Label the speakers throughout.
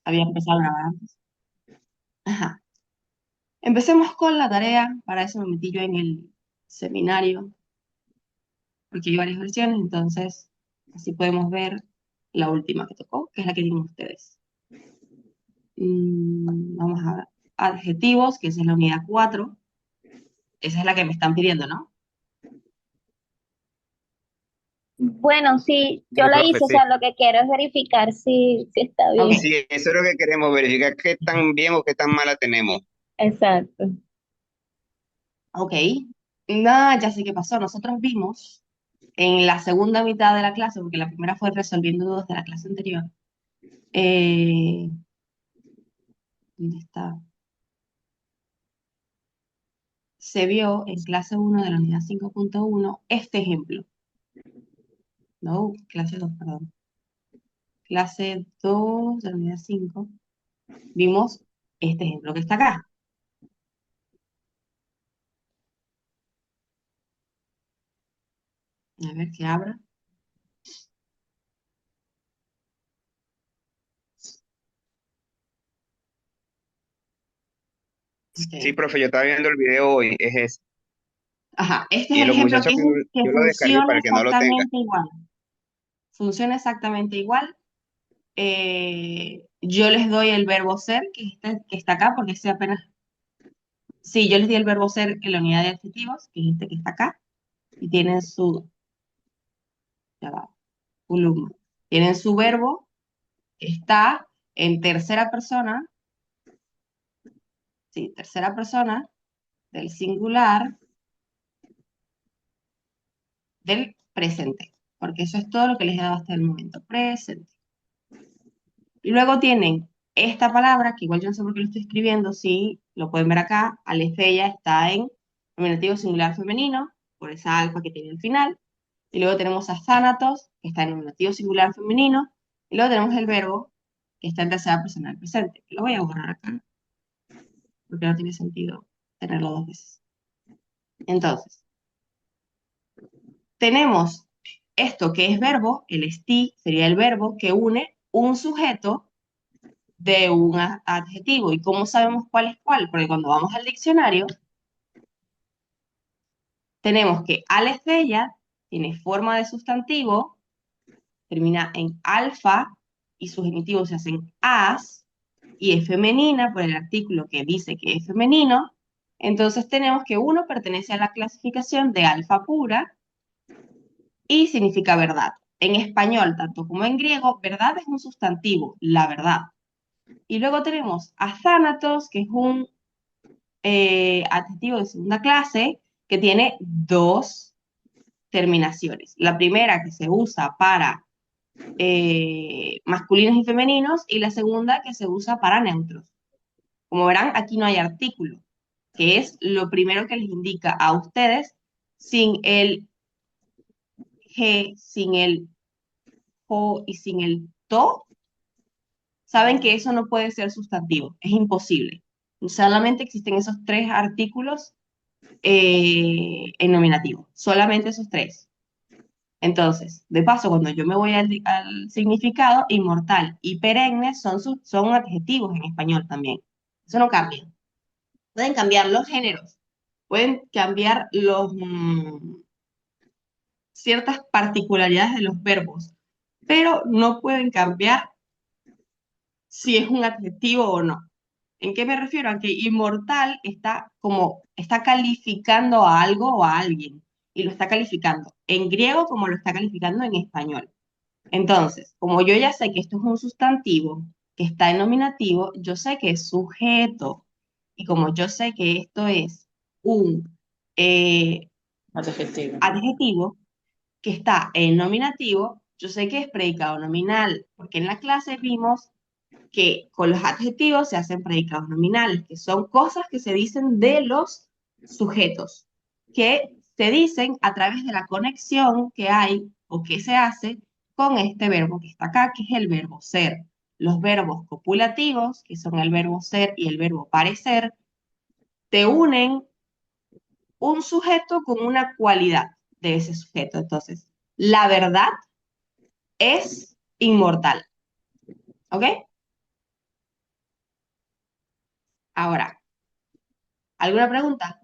Speaker 1: Había empezado a grabar antes. Ajá. Empecemos con la tarea. Para eso me metí yo en el seminario, porque hay varias versiones, entonces así podemos ver la última que tocó, que es la que tienen ustedes. Vamos a ver. Adjetivos, que esa es la unidad 4. Esa es la que me están pidiendo, ¿no?
Speaker 2: Bueno, sí, yo
Speaker 3: Sí,
Speaker 2: la
Speaker 3: profe,
Speaker 2: hice, o
Speaker 3: sí.
Speaker 2: sea, lo que quiero es verificar si está
Speaker 1: Ok.
Speaker 2: bien.
Speaker 3: Sí, eso es lo que queremos verificar, qué tan bien o qué tan mala tenemos.
Speaker 2: Exacto.
Speaker 1: Ok. Nada, ya sé qué pasó. Nosotros vimos en la segunda mitad de la clase, porque la primera fue resolviendo dudas de la clase anterior. Eh, ¿Dónde está? Se vio en clase 1 de la unidad 5.1 este ejemplo. No, clase 2, perdón. Clase 2 de la unidad 5. Vimos este ejemplo que está acá. A ver que abra.
Speaker 3: Sí,
Speaker 1: Ok.
Speaker 3: profe, yo estaba viendo el video hoy, es ese.
Speaker 1: Ajá, este es
Speaker 3: Y
Speaker 1: el
Speaker 3: los
Speaker 1: ejemplo
Speaker 3: muchachos,
Speaker 1: que
Speaker 3: yo lo descargué
Speaker 1: funciona
Speaker 3: para el que no lo tenga.
Speaker 1: exactamente igual. Funciona exactamente igual. Yo les doy el verbo ser, que está acá, porque ese apenas... Sí, yo les di el verbo ser en la unidad de adjetivos, que es este que está acá, y tienen su... Ya va, columna. Tienen su verbo, que está en tercera persona, sí, tercera persona, del singular, del presente, porque eso es todo lo que les he dado hasta el momento, presente. Y luego tienen esta palabra, que igual yo no sé por qué lo estoy escribiendo, si lo pueden ver acá, alefeya está en nominativo singular femenino, por esa alfa que tiene al final. Y luego tenemos a thanatos, que está en nominativo singular femenino. Y luego tenemos el verbo, que está en tercera persona del presente. Lo voy a borrar acá, porque no tiene sentido tenerlo dos veces. Entonces, tenemos esto que es verbo, el esti sería el verbo que une un sujeto de un adjetivo. ¿Y cómo sabemos cuál es cuál? Porque cuando vamos al diccionario, tenemos que al estrella tiene forma de sustantivo, termina en alfa y sus genitivos se hacen as, y es femenina por el artículo que dice que es femenino. Entonces tenemos que uno pertenece a la clasificación de alfa pura y significa verdad. En español, tanto como en griego, verdad es un sustantivo, la verdad. Y luego tenemos a thanatos, que es un adjetivo de segunda clase que tiene dos terminaciones. La primera que se usa para masculinos y femeninos y la segunda que se usa para neutros. Como verán, aquí no hay artículo, que es lo primero que les indica a ustedes sin el G, sin el jo y sin el to, saben que eso no puede ser sustantivo, es imposible. Solamente existen esos tres artículos en nominativo, solamente esos tres. Entonces, de paso, cuando yo me voy al significado, inmortal y perenne son adjetivos en español también. Eso no cambia. Pueden cambiar los géneros, pueden cambiar ciertas particularidades de los verbos, pero no pueden cambiar si es un adjetivo o no. ¿En qué me refiero? A que inmortal está calificando a algo o a alguien y lo está calificando en griego como lo está calificando en español. Entonces, como yo ya sé que esto es un sustantivo que está en nominativo, yo sé que es sujeto. Y como yo sé que esto es un
Speaker 2: Adjetivo.
Speaker 1: adjetivo que está en nominativo, yo sé que es predicado nominal, porque en la clase vimos que con los adjetivos se hacen predicados nominales, que son cosas que se dicen de los sujetos, que se dicen a través de la conexión que hay o que se hace con este verbo que está acá, que es el verbo ser. Los verbos copulativos, que son el verbo ser y el verbo parecer, te unen un sujeto con una cualidad de ese sujeto. Entonces, la verdad es inmortal, ¿ok? Ahora, ¿alguna pregunta?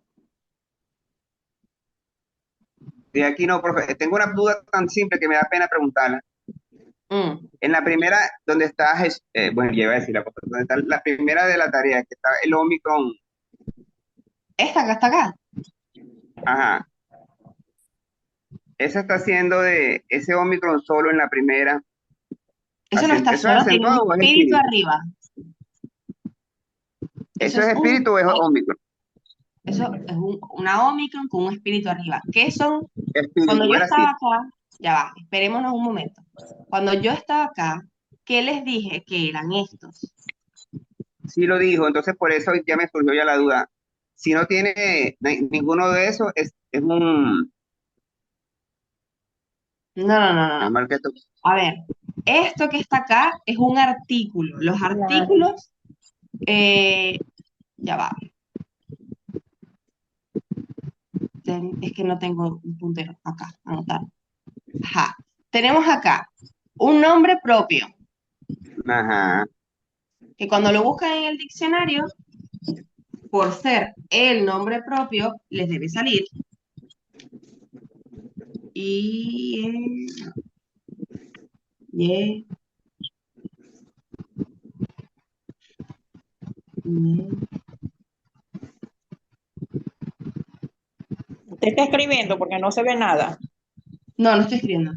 Speaker 3: De aquí no, profe. Tengo una duda tan simple que me da pena preguntarla.
Speaker 1: Mm,
Speaker 3: En la primera, donde está, bueno, ya iba a decir donde está la primera de la tarea, que está el Omicron,
Speaker 1: esta que está acá.
Speaker 3: ajá, esa está haciendo de ese Omicron solo en la primera,
Speaker 1: Eso no está
Speaker 3: ¿eso es
Speaker 1: solo, tiene un
Speaker 3: acentuado o es
Speaker 1: espíritu
Speaker 3: espíritu?
Speaker 1: arriba. Eso
Speaker 3: ¿Eso es
Speaker 1: es
Speaker 3: espíritu o es Omicron?
Speaker 1: una Omicron con un espíritu arriba. ¿Qué son? Cuando
Speaker 3: Espíritu,
Speaker 1: yo
Speaker 3: era así.
Speaker 1: estaba acá, ya va, esperémonos un momento. Cuando yo estaba acá, ¿qué les dije que eran estos?
Speaker 3: Sí lo dijo, entonces por eso ya me surgió ya la duda. Si no tiene ninguno de esos, es un,
Speaker 1: No, no, no, no,
Speaker 3: es
Speaker 1: no.
Speaker 3: mal que esto.
Speaker 1: A ver, esto que está acá es un artículo. Los
Speaker 2: Claro.
Speaker 1: artículos, ya va, es que no tengo un puntero acá, anotar. Ajá. Tenemos acá un nombre propio,
Speaker 3: Ajá.
Speaker 1: que cuando lo buscan en el diccionario, por ser el nombre propio, les debe salir. Y, y, y-
Speaker 4: Usted está escribiendo porque no se ve nada.
Speaker 1: no, no estoy escribiendo.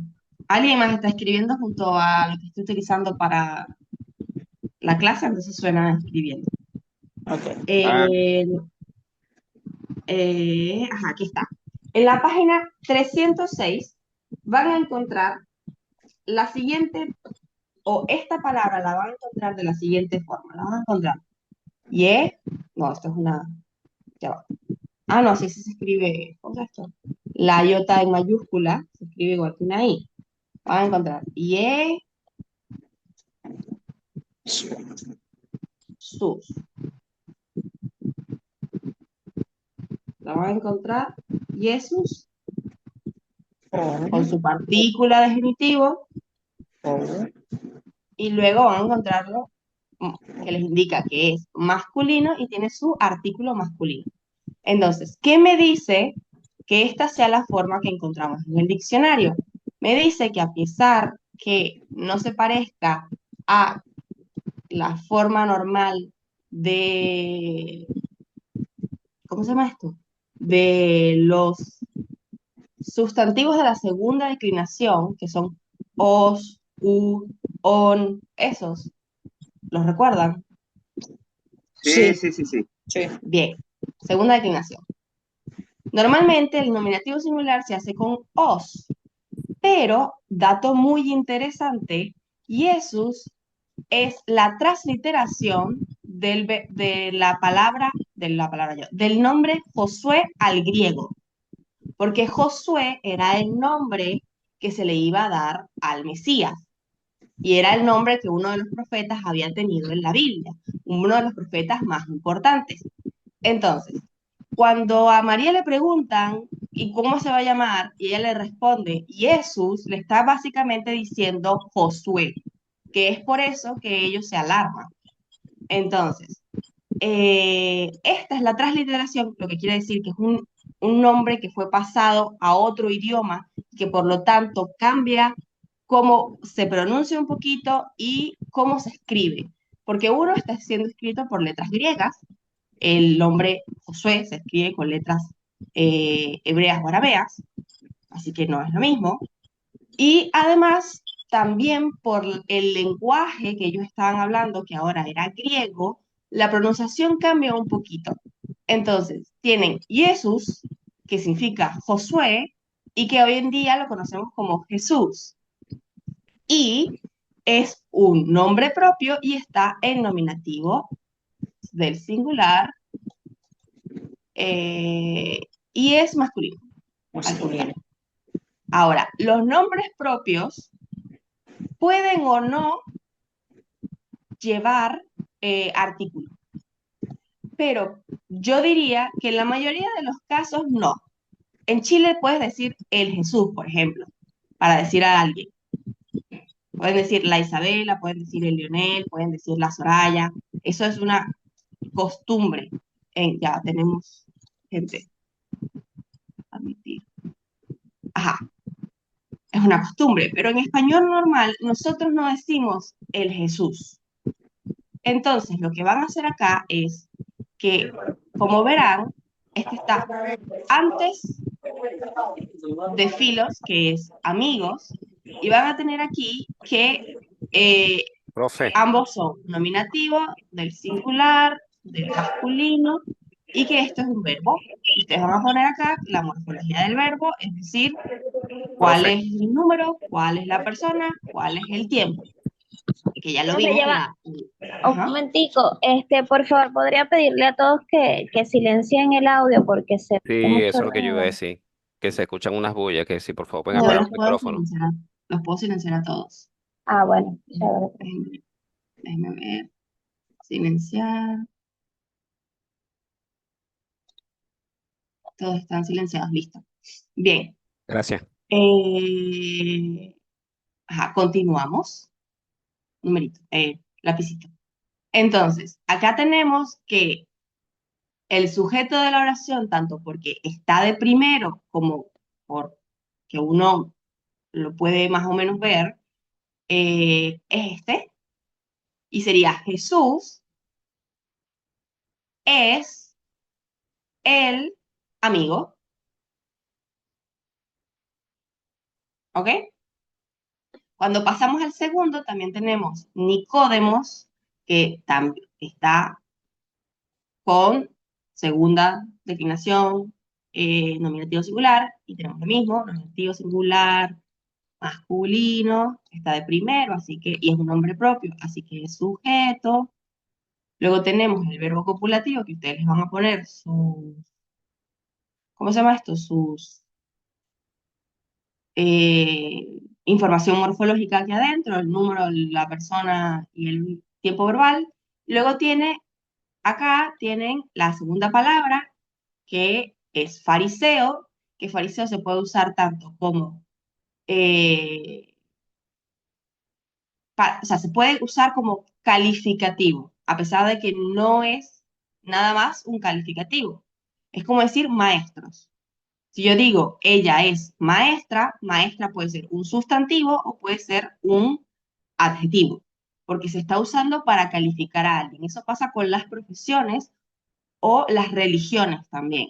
Speaker 1: Alguien más está escribiendo junto a lo que estoy utilizando para la clase, entonces suena escribiendo.
Speaker 4: Ok.
Speaker 3: Ah,
Speaker 1: Eh, ajá, aquí está. En la página 306 van a encontrar la siguiente, o esta palabra la van a encontrar de la siguiente forma. La van a encontrar. No, esto es una, ya va. Ah, no, sí, sí se escribe, ¿cómo es esto? La iota en mayúscula se escribe igual que una I. Van a encontrar Jesús. La van a encontrar Jesús con
Speaker 4: Oh,
Speaker 1: su partícula de genitivo
Speaker 4: oh.
Speaker 1: y luego van a encontrarlo que les indica que es masculino y tiene su artículo masculino. Entonces, ¿qué me dice que esta sea la forma que encontramos en el diccionario? Me dice que a pesar que no se parezca a la forma normal de, ¿cómo se llama esto? De los sustantivos de la segunda declinación, que son os, u, on, esos, ¿los recuerdan?
Speaker 3: sí,
Speaker 4: Sí,
Speaker 3: sí, sí, sí.
Speaker 4: sí.
Speaker 1: Bien, segunda declinación. Normalmente el nominativo singular se hace con os, pero, dato muy interesante, Jesús es la transliteración del nombre Josué al griego, porque Josué era el nombre que se le iba a dar al Mesías y era el nombre que uno de los profetas había tenido en la Biblia, uno de los profetas más importantes. Entonces, cuando a María le preguntan, ¿y cómo se va a llamar? Y ella le responde, Jesús le está básicamente diciendo Josué, que es por eso que ellos se alarman. Entonces, esta es la transliteración, lo que quiere decir que es un nombre que fue pasado a otro idioma, que por lo tanto cambia cómo se pronuncia un poquito y cómo se escribe. Porque uno está siendo escrito por letras griegas, el nombre Josué se escribe con letras hebreas o arabeas, así que no es lo mismo. Y además, también por el lenguaje que ellos estaban hablando, que ahora era griego, la pronunciación cambia un poquito. Entonces, tienen Jesús, que significa Josué, y que hoy en día lo conocemos como Jesús. Y es un nombre propio y está en nominativo del singular eh, y es masculino al final.
Speaker 4: Masculino.
Speaker 1: Ahora, los nombres propios pueden o no llevar artículo, pero yo diría que en la mayoría de los casos no. En Chile puedes decir el Jesús, por ejemplo, para decir a alguien. Pueden decir la Isabela, pueden decir el Lionel, pueden decir la Soraya. Eso es una costumbre. Ya tenemos gente. Admitir. Ajá, es una costumbre, pero en español normal nosotros no decimos el Jesús. Entonces, lo que van a hacer acá es que, como verán, este está antes de filos, que es amigos, y van a tener aquí que eh,
Speaker 5: Profe,
Speaker 1: ambos son nominativo del singular, del masculino, y que esto es un verbo. Ustedes van a poner acá la morfología del verbo, es decir, cuál
Speaker 5: profe,
Speaker 1: es el número, cuál es la persona, cuál es el tiempo, que ya lo
Speaker 2: Profe,
Speaker 1: vimos
Speaker 2: ya
Speaker 1: en
Speaker 2: va.
Speaker 1: la...
Speaker 2: Un
Speaker 1: Ajá.
Speaker 2: momentico, por favor, podría pedirle a todos que silencien el audio porque se
Speaker 5: sí,
Speaker 2: oye mucho
Speaker 5: eso es lo que yo iba a
Speaker 2: ruido.
Speaker 5: decir, que se escuchan unas bullas, que si por favor pueden
Speaker 1: Yo
Speaker 5: apagar
Speaker 2: No.
Speaker 5: los micrófonos.
Speaker 1: los puedo silenciar a todos.
Speaker 2: Ah, bueno, chévere.
Speaker 1: Déjenme ver, silenciar, todos están silenciados, listo. Bien,
Speaker 5: Gracias.
Speaker 1: eh, ajá, continuamos. Numerito, lapicito. Entonces, acá tenemos que el sujeto de la oración, tanto porque está de primero como porque uno lo puede más o menos ver, es este, y sería Jesús es el amigo, ¿ok? Cuando pasamos al segundo, también tenemos Nicodemos, que también está con segunda declinación, nominativo singular, y tenemos lo mismo, nominativo singular, masculino, está de primero, así que, y es un nombre propio, así que es sujeto. Luego tenemos el verbo copulativo, que ustedes les van a poner sus, ¿cómo se llama esto? Sus eh, información morfológica aquí adentro, el número, la persona y el tiempo verbal. Luego acá tienen la segunda palabra, que es fariseo, que fariseo se puede usar tanto como, o sea, se puede usar como calificativo, a pesar de que no es nada más un calificativo. Es como decir maestros. Si yo digo ella es maestra, maestra puede ser un sustantivo o puede ser un adjetivo, porque se está usando para calificar a alguien. Eso pasa con las profesiones o las religiones también.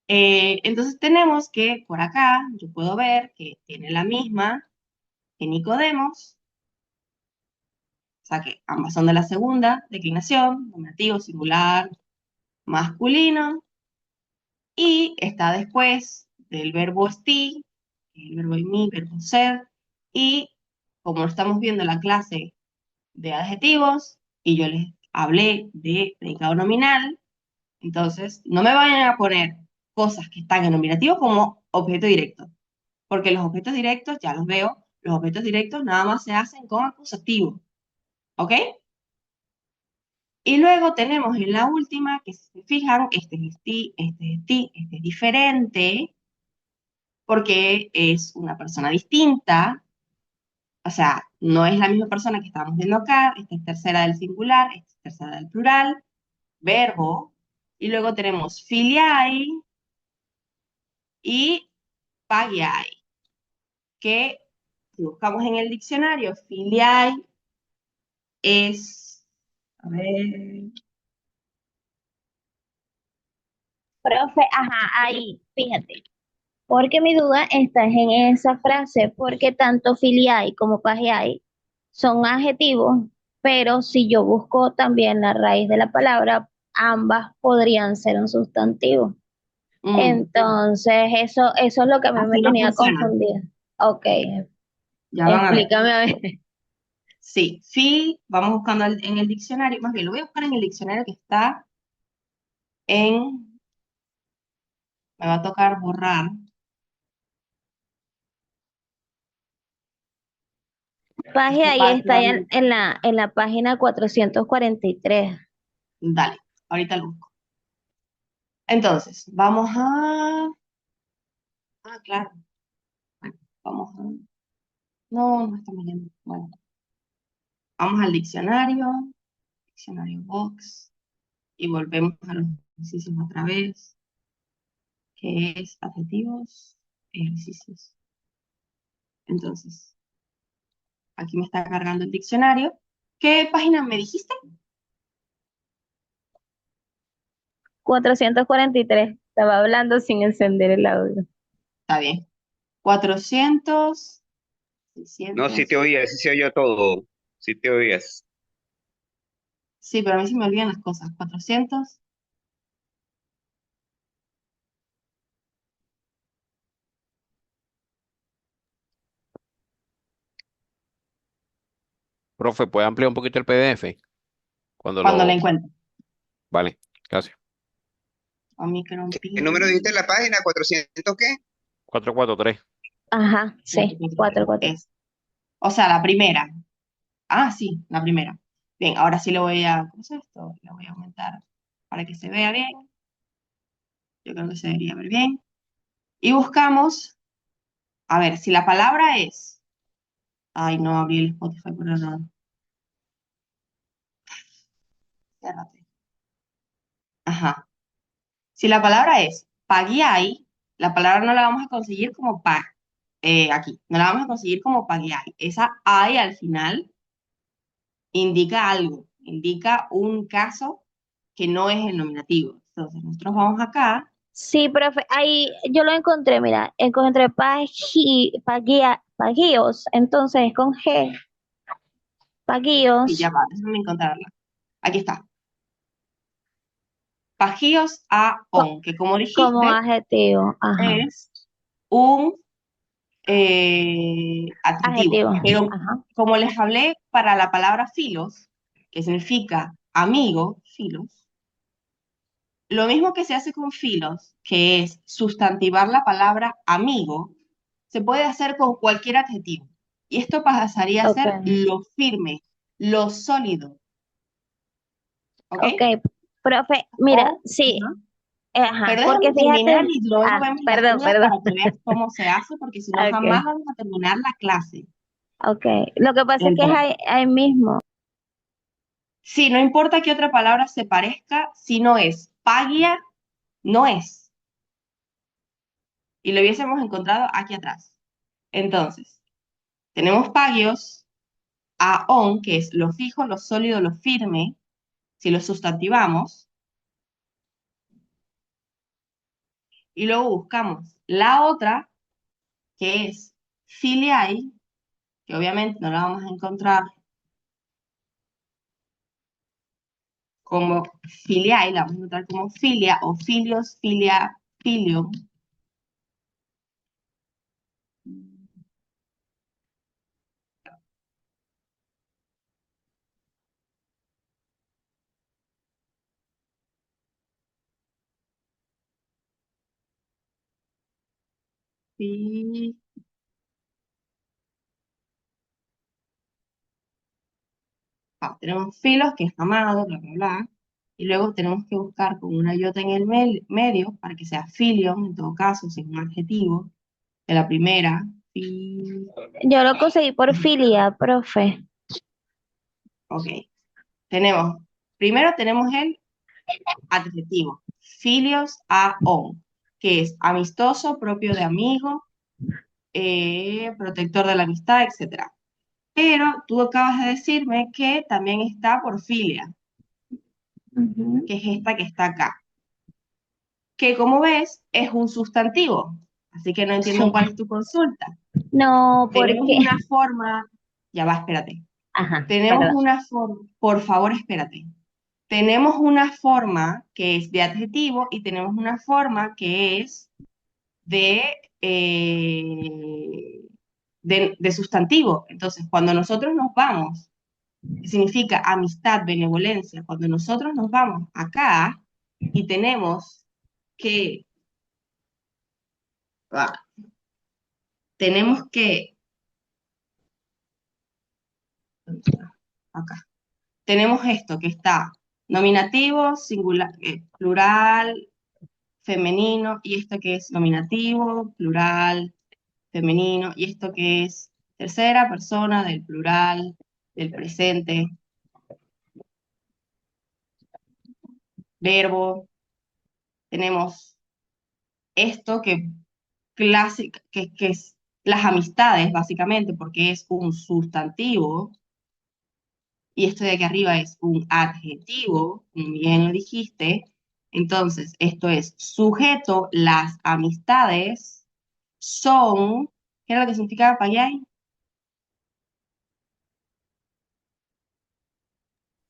Speaker 1: Entonces tenemos que por acá yo puedo ver que tiene la misma que Nicodemos, o sea que ambas son de la segunda declinación, nominativo, singular, masculino, y está después del verbo esti, el verbo en mí, verbo ser, y como estamos viendo en la clase de adjetivos, y yo les hablé de predicado nominal, entonces no me vayan a poner cosas que están en nominativo como objeto directo, porque los objetos directos, ya los veo, los objetos directos nada más se hacen con acusativo, ¿ok? Y luego tenemos en la última, que si se fijan, este es ti, este es ti, este es diferente, porque es una persona distinta, o sea, no es la misma persona que estábamos viendo acá, esta es tercera del singular, esta es tercera del plural, verbo, y luego tenemos filiai y pagiai, que si buscamos en el diccionario, filiai es, a ver,
Speaker 2: Profe, ajá, ahí, fíjate. Porque mi duda está en esa frase, porque tanto filiai como pagiai son adjetivos, pero si yo busco también la raíz de la palabra, ambas podrían ser un sustantivo.
Speaker 1: mm,
Speaker 2: Entonces, eso es lo que a mí me
Speaker 1: así no
Speaker 2: tenía
Speaker 1: funciona,
Speaker 2: confundida. Ok,
Speaker 1: ya van a ver.
Speaker 2: explícame a ver.
Speaker 1: Sí, vamos buscando en el diccionario, más bien lo voy a buscar en el diccionario que está en, me va a tocar borrar. Esta
Speaker 2: Pagiai
Speaker 1: parte
Speaker 2: está
Speaker 1: va a
Speaker 2: en la página 443.
Speaker 1: dale, ahorita lo busco. Entonces, claro, bueno, no, no está yendo. Bueno, vamos al diccionario, diccionario box, y volvemos a los ejercicios otra vez, que es adjetivos, ejercicios. Entonces, aquí me está cargando el diccionario. ¿Qué página me dijiste?
Speaker 2: 443. Estaba hablando sin encender el audio.
Speaker 1: Está bien. 400,
Speaker 3: No, sí
Speaker 1: 600.
Speaker 3: te oías, sí se oyó todo. Sí te oías.
Speaker 1: Sí, pero a mí se me olvidan las cosas. 400.
Speaker 5: Profe, ¿puede ampliar un poquito el PDF? Cuando
Speaker 1: Cuando la
Speaker 5: lo...
Speaker 1: encuentro.
Speaker 5: Vale, gracias.
Speaker 1: Omicron
Speaker 3: ¿Qué número
Speaker 1: Pin.
Speaker 3: dijiste en la página? ¿400 qué?
Speaker 5: 443.
Speaker 2: Ajá, sí,
Speaker 1: 443.
Speaker 2: 44.
Speaker 1: Es. O sea, la primera. Ah, sí, la primera. Bien, ahora sí le voy a. ¿Cómo es esto? Le voy a aumentar para que se vea bien. Yo creo que se debería ver bien. Y buscamos. A ver, si la palabra es. Ay, no abrí el Spotify por error. Ciérrate. Ajá. Si la palabra es pagiai, la palabra no la vamos a conseguir como aquí, no la vamos a conseguir como pagiai. Esa ai al final indica algo, indica un caso que no es el nominativo. Entonces, nosotros vamos acá
Speaker 2: Sí, profe, ahí yo lo encontré, mira, encontré paguíos, entonces con G,
Speaker 1: y ya
Speaker 2: paguíos
Speaker 1: va, déjame encontrarla. Aquí está. Pagios a
Speaker 2: co-
Speaker 1: on, que como
Speaker 2: como
Speaker 1: dijiste,
Speaker 2: adjetivo, ajá,
Speaker 1: es un adjetivo.
Speaker 2: adjetivo,
Speaker 1: Pero
Speaker 2: ajá,
Speaker 1: como les hablé para la palabra filos, que significa amigo, filos, lo mismo que se hace con filos, que es sustantivar la palabra amigo, se puede hacer con cualquier adjetivo. Y esto pasaría a
Speaker 2: ok,
Speaker 1: ser lo firme, lo sólido, ¿ok?
Speaker 2: ok, profe, mira,
Speaker 1: O,
Speaker 2: sí,
Speaker 1: ajá.
Speaker 2: ajá,
Speaker 1: Pero déjame
Speaker 2: porque
Speaker 1: terminar
Speaker 2: fíjate,
Speaker 1: y luego
Speaker 2: ah,
Speaker 1: vemos las
Speaker 2: perdón,
Speaker 1: tuyas para
Speaker 2: perdón,
Speaker 1: que veas cómo se hace, porque si no jamás
Speaker 2: ok,
Speaker 1: vamos a terminar la clase.
Speaker 2: ok, lo que pasa es que es
Speaker 1: Entonces,
Speaker 2: ahí mismo,
Speaker 1: sí, no importa qué otra palabra se parezca, si no es pagia, no es. Y lo hubiésemos encontrado aquí atrás. Entonces, tenemos pagios a on, que es lo fijo, lo sólido, lo firme, si lo sustantivamos, y luego buscamos la otra, que es filiae, que obviamente no la vamos a encontrar como filiae, la vamos a encontrar como filia o filios, filia, filium. Fi- tenemos filos, que es amado, bla, bla, bla. Y luego tenemos que buscar con una iota en el medio para que sea filium, en todo caso, si es un adjetivo de la primera.
Speaker 2: yo lo conseguí por filia, profe,
Speaker 1: Ok. Tenemos, primero tenemos el adjetivo, filios a on, que es amistoso, propio de amigo, protector de la amistad, etcétera. Pero tú acabas de decirme que también está por filia,
Speaker 2: ujú.
Speaker 1: que es esta que está acá, que como ves es un sustantivo, así que no entiendo
Speaker 2: Sí,
Speaker 1: cuál es tu consulta.
Speaker 2: no,
Speaker 1: Tenemos
Speaker 2: porque,
Speaker 1: una forma, ya va, espérate.
Speaker 2: ajá,
Speaker 1: Tenemos
Speaker 2: perdón.
Speaker 1: una forma, por favor, espérate. Tenemos una forma que es de adjetivo y tenemos una forma que es de, eh, de sustantivo. Entonces, cuando nosotros nos vamos, que significa amistad, benevolencia, cuando nosotros nos vamos acá y ah, tenemos que, ¿dónde está? Acá. Tenemos esto que está nominativo, singular, plural, femenino, y esto que es nominativo, plural, femenino, y esto que es tercera persona del plural, del presente. verbo, tenemos esto que es las amistades, básicamente, porque es un sustantivo, y esto de aquí arriba es un adjetivo, como bien lo dijiste. Entonces, esto es sujeto, las amistades son, ¿qué era lo que significaba payay?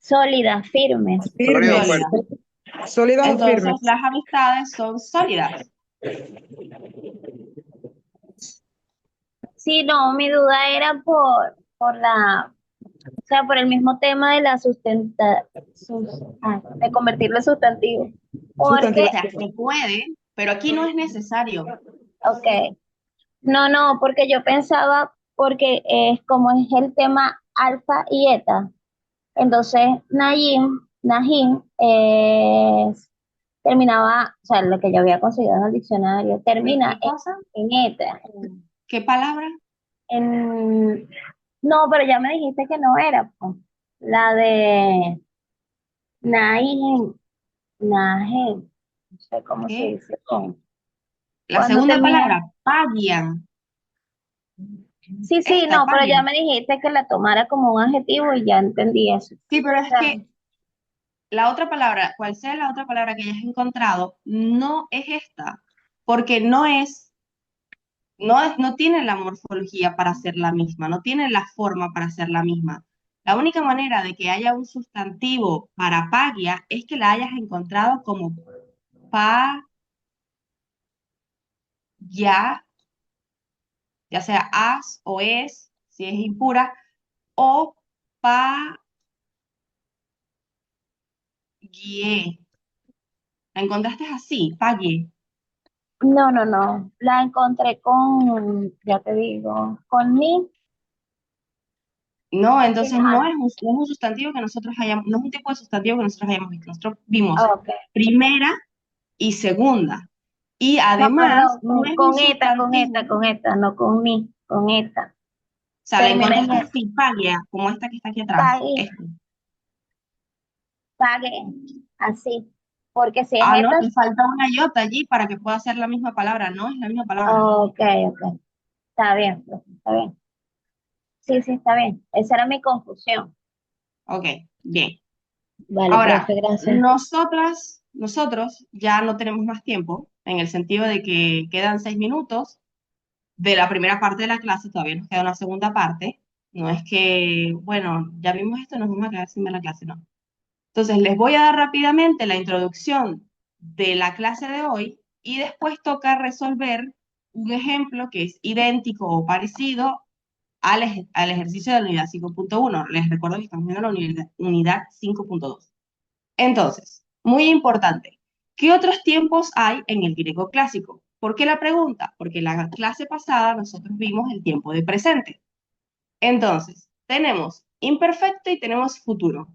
Speaker 2: Sólidas, firmes.
Speaker 3: Sólido o
Speaker 4: Firmes,
Speaker 3: fuerte.
Speaker 1: Sólidas.
Speaker 4: sólidas o
Speaker 1: Entonces,
Speaker 4: firmes.
Speaker 1: las amistades son sólidas.
Speaker 2: Sí, no, mi duda era o sea, por el mismo tema de la de convertirlo en sustantivo.
Speaker 1: O
Speaker 2: Porque,
Speaker 4: Sustantivo.
Speaker 1: sea, se puede, pero aquí no es necesario.
Speaker 2: ok, no, no, porque yo pensaba, porque es como es el tema alfa y eta, entonces Najim terminaba, o sea, lo que yo había conseguido en el diccionario,
Speaker 1: ¿En
Speaker 2: termina
Speaker 1: qué cosa?
Speaker 2: en eta.
Speaker 1: ¿Qué palabra?
Speaker 2: En, no, pero ya me dijiste que no era, pues. La de Najim, Najim, no sé cómo se
Speaker 1: ¿Qué?
Speaker 2: dice,
Speaker 1: La
Speaker 2: cuando
Speaker 1: segunda
Speaker 2: termina.
Speaker 1: palabra, pagian.
Speaker 2: Sí, sí,
Speaker 1: Esta,
Speaker 2: no, pero ya
Speaker 1: pagian.
Speaker 2: me dijiste que la tomara como un adjetivo y ya entendí eso.
Speaker 1: Sí, pero
Speaker 2: O
Speaker 1: es
Speaker 2: sea,
Speaker 1: que la otra palabra, cual sea la otra palabra que hayas encontrado, no es esta, porque no tiene la morfología para ser la misma, no tiene la forma para ser la misma. La única manera de que haya un sustantivo para pagia es que la hayas encontrado como pa, ya sea as o es, si es impura, o pa, guie. ¿La encontraste así, pagie?
Speaker 2: no, no, no, la encontré ya te digo, con mi.
Speaker 1: No, entonces
Speaker 2: Ah,
Speaker 1: no es un sustantivo que nosotros hayamos, no es un tipo de sustantivo que nosotros hayamos visto. Nosotros vimos
Speaker 2: ok.
Speaker 1: primera y segunda. Y
Speaker 2: No,
Speaker 1: además, no
Speaker 2: perdón,
Speaker 1: es un
Speaker 2: con
Speaker 1: sustantivo, o
Speaker 2: esta, no con mi, con esta.
Speaker 1: sea, la
Speaker 2: Termina
Speaker 1: encontraste
Speaker 2: en
Speaker 1: así, pagia, como esta que está aquí atrás.
Speaker 2: pague,
Speaker 1: Esta.
Speaker 2: pague, así. Porque si es
Speaker 1: Ah, no,
Speaker 2: esta,
Speaker 1: te falta una iota allí para que pueda ser la misma palabra. No es la misma palabra.
Speaker 2: ok, ok. Está bien, profe, está bien. Sí, sí, está bien. Esa era mi confusión.
Speaker 1: Ok, bien.
Speaker 2: Vale,
Speaker 1: Ahora,
Speaker 2: profe, gracias.
Speaker 1: nosotros ya no tenemos más tiempo, en el sentido de que quedan 6 minutos de la primera parte de la clase, todavía nos queda una segunda parte. No es que, bueno, ya vimos esto, nos vamos a quedar sin ver la clase, no. Entonces, les voy a dar rápidamente la introducción de la clase de hoy y después toca resolver un ejemplo que es idéntico o parecido al ejercicio de la unidad 5.1. Les recuerdo que estamos viendo la unidad 5.2. Entonces, muy importante, ¿qué otros tiempos hay en el griego clásico? ¿Por qué la pregunta? Porque en la clase pasada nosotros vimos el tiempo de presente. Entonces, tenemos imperfecto y tenemos futuro.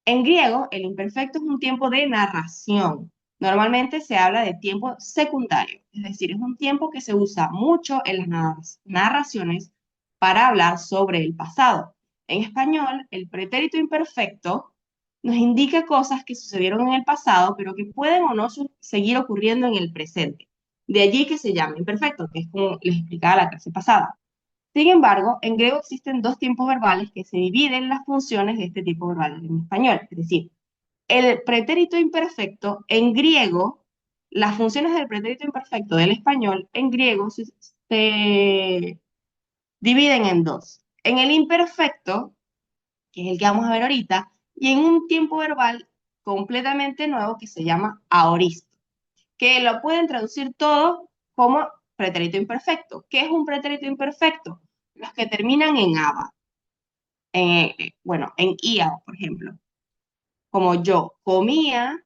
Speaker 1: En griego, el imperfecto es un tiempo de narración. Normalmente se habla de tiempo secundario, es decir, es un tiempo que se usa mucho en las narraciones para hablar sobre el pasado. En español, el pretérito imperfecto nos indica cosas que sucedieron en el pasado, pero que pueden o no seguir ocurriendo en el presente. De allí que se llama imperfecto, que es como les explicaba la clase pasada. Sin embargo, en griego existen dos tiempos verbales que se dividen las funciones de este tipo verbal en español. Es decir, el pretérito imperfecto en griego, las funciones del pretérito imperfecto del español en griego se dividen en dos. En el imperfecto, que es el que vamos a ver ahorita, y en un tiempo verbal completamente nuevo que se llama aoristo, que lo pueden traducir todo como pretérito imperfecto. ¿Qué es un pretérito imperfecto? Los que terminan en aba, bueno, en ia, por ejemplo, como yo comía,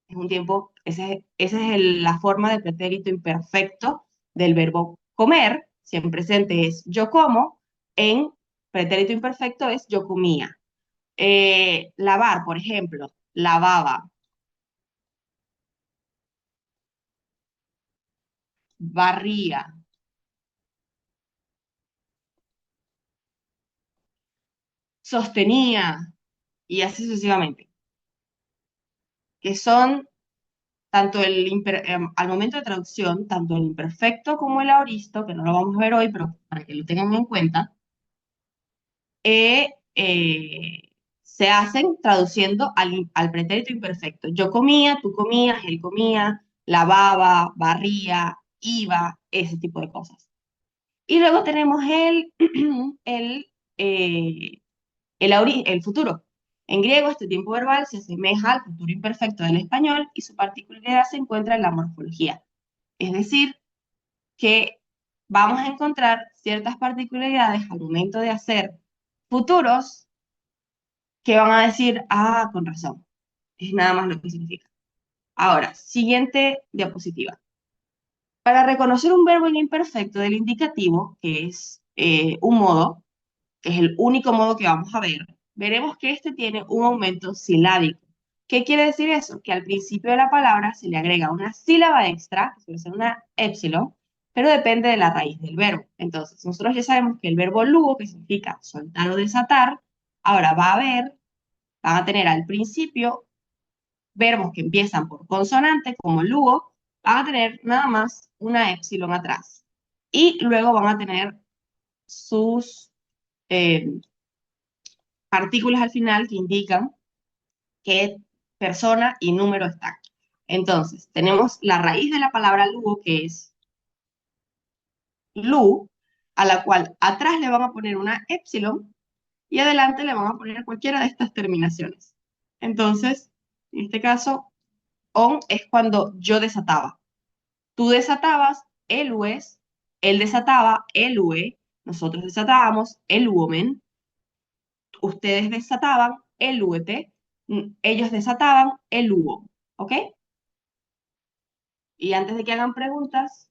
Speaker 1: es un tiempo, esa es la forma de pretérito imperfecto del verbo comer, si en presente es yo como, en pretérito imperfecto es yo comía. Lavar, por ejemplo, lavaba, barría, sostenía, y así sucesivamente, que son tanto al momento de traducción, tanto el imperfecto como el aoristo, que no lo vamos a ver hoy, pero para que lo tengan en cuenta, eh, eh, se hacen traduciendo al pretérito imperfecto. Yo comía, tú comías, él comía, lavaba, barría, iba, ese tipo de cosas. Y luego tenemos el, eh, el futuro. En griego, este tiempo verbal se asemeja al futuro imperfecto del español y su particularidad se encuentra en la morfología. Es decir, que vamos a encontrar ciertas particularidades al momento de hacer futuros que van a decir, ah, con razón, es nada más lo que significa. Ahora, siguiente diapositiva. Para reconocer un verbo en imperfecto del indicativo, que es un modo, que es el único modo que vamos a ver, veremos que este tiene un aumento silábico. ¿Qué quiere decir eso? Que al principio de la palabra se le agrega una sílaba extra, que suele ser una épsilon, pero depende de la raíz del verbo. Entonces, nosotros ya sabemos que el verbo lugo, que significa soltar o desatar, ahora van a tener al principio verbos que empiezan por consonante, como lugo, van a tener nada más una épsilon atrás. Y luego van a tener sus eh, partículas al final que indican qué persona y número están. Entonces, tenemos la raíz de la palabra lugo, que es lu, a la cual atrás le van a poner una épsilon y adelante le van a poner cualquiera de estas terminaciones. Entonces, en este caso, on es cuando yo desataba. Tú desatabas, elues, él desataba, elue, nosotros desatábamos, eluomen, ustedes desataban, eluete, ellos desataban, eluo, ¿ok? Y antes de que hagan preguntas,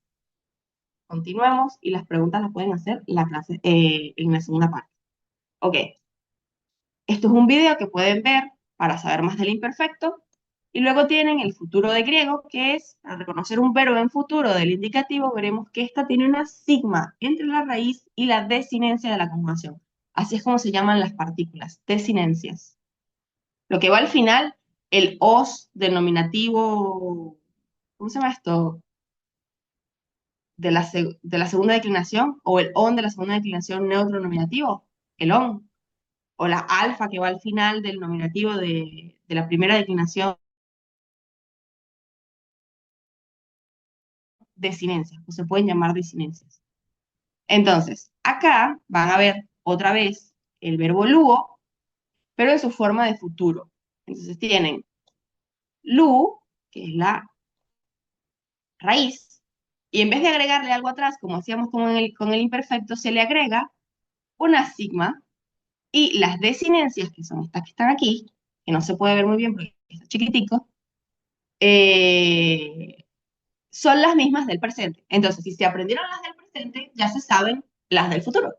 Speaker 1: continuemos y las preguntas las pueden hacer en la clase, en la segunda parte. Ok, esto es un video que pueden ver para saber más del imperfecto. Y luego tienen el futuro de griego, que es, al reconocer un verbo en futuro del indicativo, veremos que esta tiene una sigma entre la raíz y la desinencia de la conjugación. Así es como se llaman las partículas, desinencias. Lo que va al final, el os del nominativo, ¿cómo se llama esto? De la segunda declinación, o el on de la segunda declinación neutro nominativo, el on, o la alfa que va al final del nominativo de la primera declinación, desinencias, o se pueden llamar desinencias. Entonces, acá van a ver otra vez el verbo lugo, pero en su forma de futuro. Entonces tienen lu, que es la raíz, y en vez de agregarle algo atrás, como hacíamos con el imperfecto, se le agrega una sigma y las desinencias, que son estas que están aquí, que no se puede ver muy bien porque está chiquitico, eh, son las mismas del presente. Entonces, si se aprendieron las del presente, ya se saben las del futuro.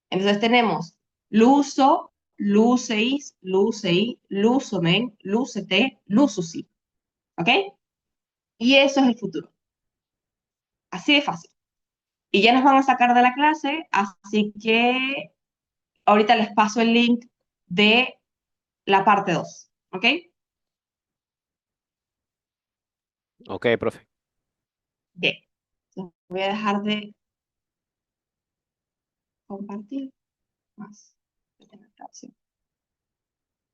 Speaker 1: Entonces tenemos luso, luceis, lucei, lusomen, lucete, lususi. ¿Ok? Y eso es el futuro. Así de fácil. Y ya nos van a sacar de la clase, así que ahorita les paso el link de la parte 2. ¿Ok?
Speaker 5: Ok, profe.
Speaker 1: Bien. Entonces, voy a dejar de compartir más.